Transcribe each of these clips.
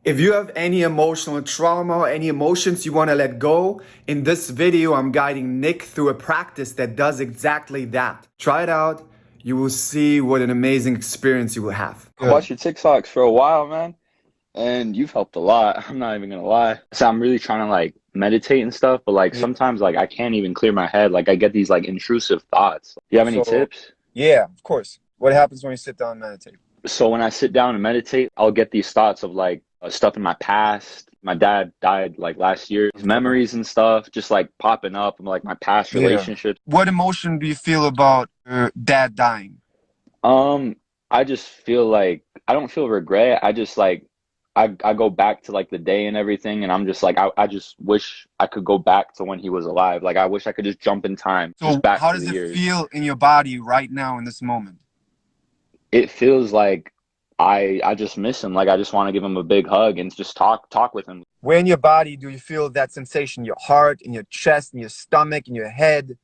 If you have any emotional trauma or any emotions you want to let go, in this video, I'm guiding Nick through a practice that does exactly that. Try it out. You will see what an amazing experience you will have. I watched your TikToks for a while, man, and you've helped a lot. I'm not even gonna lie. So I'm really trying to like meditate and stuff, but like Yeah. sometimes like I can't even clear my head. Like I get these like intrusive thoughts. Do you have any So, tips? yeah, of course. What happens when you sit down and meditate? So when I sit down and meditate, I'll get these thoughts of like stuff in my past. My dad died like last year. These memories and stuff just like popping up. Like my past Yeah. relationships. What emotion do you feel about your dad dying? Um, I just feel like I don't feel regret. I just like I go back to like the day and everything, and I'm just like I just wish I could go back to when he was alive. Like I wish I could just jump in time, just So, back how to does the it years. feel in your body right now in this moment? It feels like I just miss him. Like I just want to give him a big hug and just talk with him. Where in your body do you feel that sensation? Your heart, in your chest, in your stomach, in your head?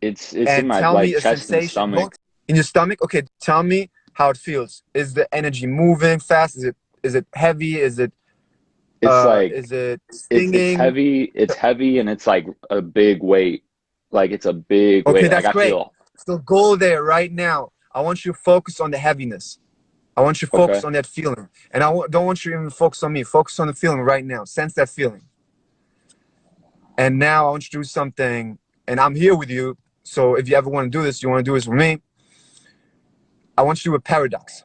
It's in And my tell me like a chest and sensation. stomach. In your stomach? Okay, tell me how it feels. Is the energy moving fast? Is it heavy? It's like Is it it's stinging? heavy. It's heavy and it's like a big weight. Like it's a big Okay, weight. Like that's I great. feel So go there right now. I want you to focus on the heaviness. I want you to focus okay. on that feeling. And don't want you to even focus on me. Focus on the feeling right now. Sense that feeling. And now I want you to do something, and I'm here with you. So if you ever want to do this, you want to do this with me, I want you to do a paradox.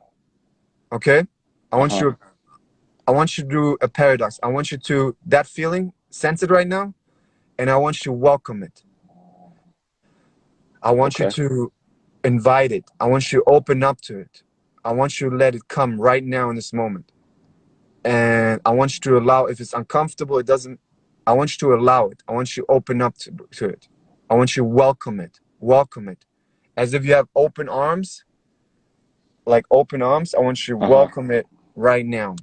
Okay? I want Uh-huh. you I want you to do a paradox. I want you to that feeling, sense it right now, and I want you to welcome it. I want you Okay. to invite it. I want you to open up to it. I want you to let it come right now in this moment. And I want you to allow, if it's uncomfortable, it doesn't, I want you to allow it. I want you to open up to it. I want you to welcome it. Welcome it. As if you have open arms, like open arms. I want you to Uh-huh. welcome it right now.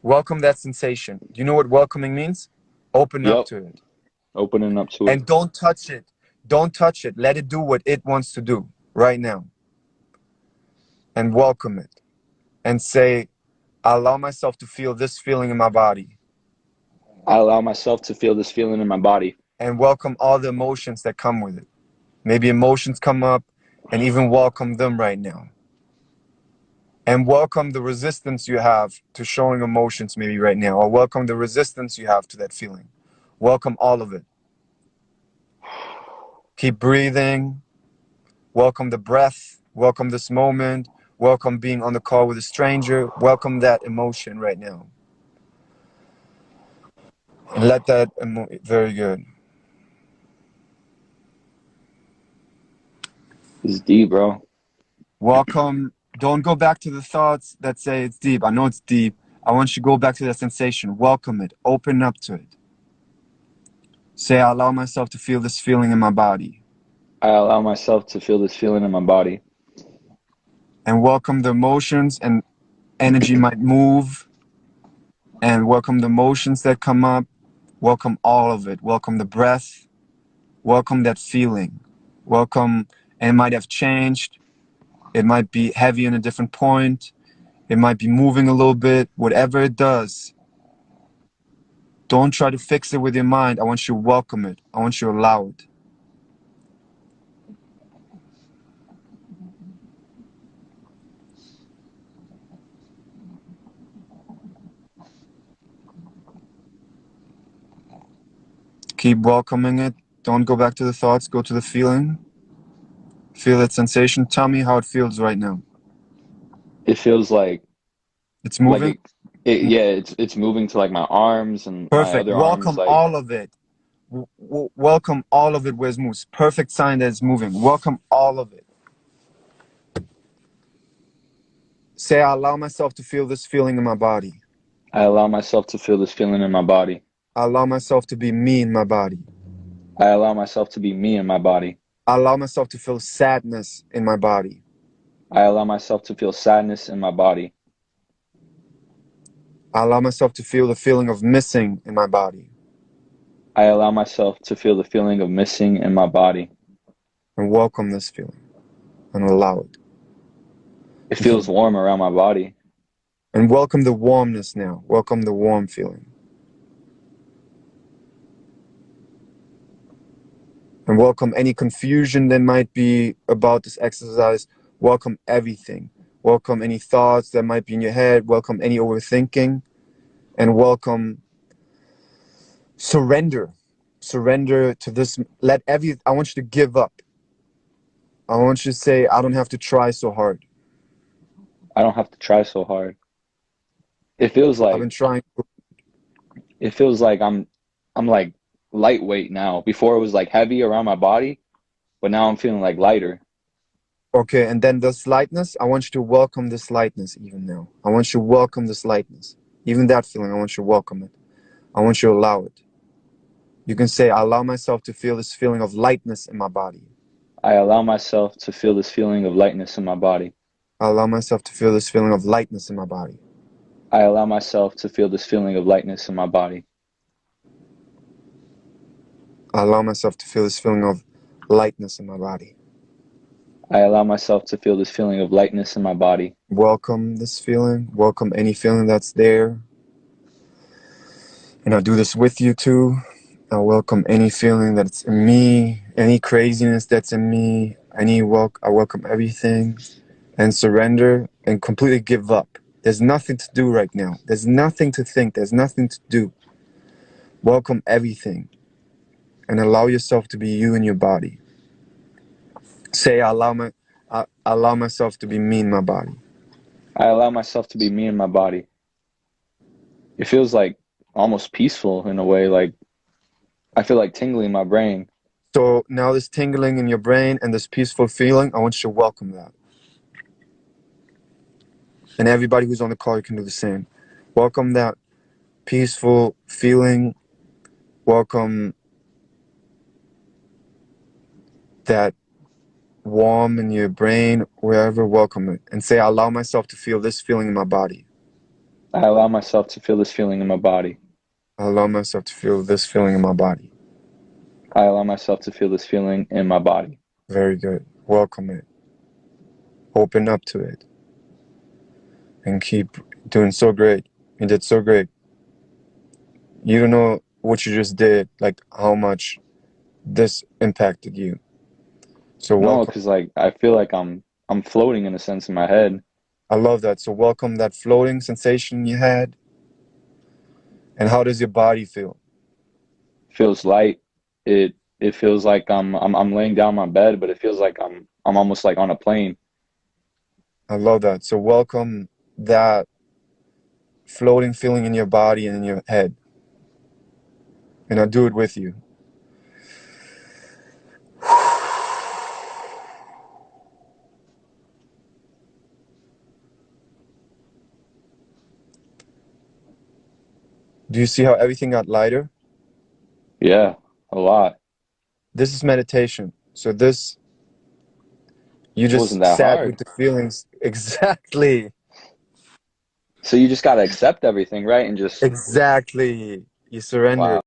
Welcome that sensation. Do you know what welcoming means? Open up Yep. to it. Opening up to it. And don't touch it. Don't touch it. Let it do what it wants to do right now. And welcome it. And say, I allow myself to feel this feeling in my body. I allow myself to feel this feeling in my body. And welcome all the emotions that come with it. Maybe emotions come up, and even welcome them right now. And welcome the resistance you have to showing emotions maybe right now, or welcome the resistance you have to that feeling. Welcome all of it. Keep breathing. Welcome the breath. Welcome this moment. Welcome being on the call with a stranger. Welcome that emotion right now. And let that very good. It's deep, bro. Welcome. Don't go back to the thoughts that say it's deep. I know it's deep. I want you to go back to that sensation. Welcome it. Open up to it. Say, I allow myself to feel this feeling in my body. I allow myself to feel this feeling in my body. And welcome the emotions, and energy might move. And welcome the emotions that come up. Welcome all of it. Welcome the breath. Welcome that feeling. Welcome, and it might have changed. It might be heavy in a different point. It might be moving a little bit. Whatever it does, don't try to fix it with your mind. I want you to welcome it. I want you to allow it. Keep welcoming it. Don't go back to the thoughts. Go to the feeling. Feel that sensation. Tell me how it feels right now. It feels It's like moving? yeah, it's moving to like my arms and my Perfect. other arm is Welcome like all of it. Welcome all of it where it moves. Perfect sign that it's moving. Welcome all of it. Say, I allow myself to feel this feeling in my body. I allow myself to feel this feeling in my body. I allow myself to be me in my body. I allow myself to be me in my body. I allow myself to feel sadness in my body. I allow myself to feel sadness in my body. I allow myself to feel the feeling of missing in my body. I allow myself to feel the feeling of missing in my body. And welcome this feeling and allow it. It feels warm around my body. And welcome the warmness now. Welcome the warm feeling. And welcome any confusion that might be about this exercise. Welcome everything. Welcome any thoughts that might be in your head. Welcome any overthinking. And welcome surrender. Surrender to this. I want you to give up. I want you to say, I don't have to try so hard. I don't have to try so hard. It feels I've like been trying. I'm like lightweight now. Before it was like heavy around my body, but now I'm feeling like lighter. Okay, and then this lightness, I want you to welcome this lightness even now. I want you to welcome this lightness. Even that feeling, I want you to welcome it. I want you to allow it. You can say, I allow myself to feel this feeling of lightness in my body. I allow myself to feel this feeling of lightness in my body. I allow myself to feel this feeling of lightness in my body. I allow myself to feel this feeling of lightness in my body. I allow myself to feel this feeling of lightness in my body. I allow myself to feel this feeling of lightness in my body. Welcome this feeling. Welcome any feeling that's there. And I'll do this with you too. I welcome any feeling that's in me, any craziness that's in me. I welcome everything and surrender and completely give up. There's nothing to do right now. There's nothing to think. There's nothing to do. Welcome everything and allow yourself to be you in your body. Say, I allow myself to be me in my body. I allow myself to be me in my body. It feels like almost peaceful in a way. Like I feel like tingling in my brain. So now this tingling in your brain and this peaceful feeling, I want you to welcome that. And everybody who's on the call, you can do the same. Welcome that peaceful feeling. Welcome that warm in your brain, wherever, welcome it. And say, I allow myself to feel this feeling in my body. I allow myself to feel this feeling in my body. I allow myself to feel this feeling in my body. I allow myself to feel this feeling in my body. Very good. Welcome it. Open up to it. And keep doing so great. You did so great. You don't know what you just did, like how much this impacted you. So No, welcome. because like I feel like I'm floating in a sense in my head. I love that. So welcome that floating sensation you had. And how does your body feel? Feels light. It feels like I'm laying down my bed, but it feels like I'm almost like on a plane. I love that. So welcome that floating feeling in your body and in your head. And I'll do it with you. Do you see how everything got lighter? Yeah, a lot. This is meditation. So this, you It wasn't just that sat with hard. the feelings. Exactly. So you just gotta accept everything, right? And just Exactly. You surrendered. wow.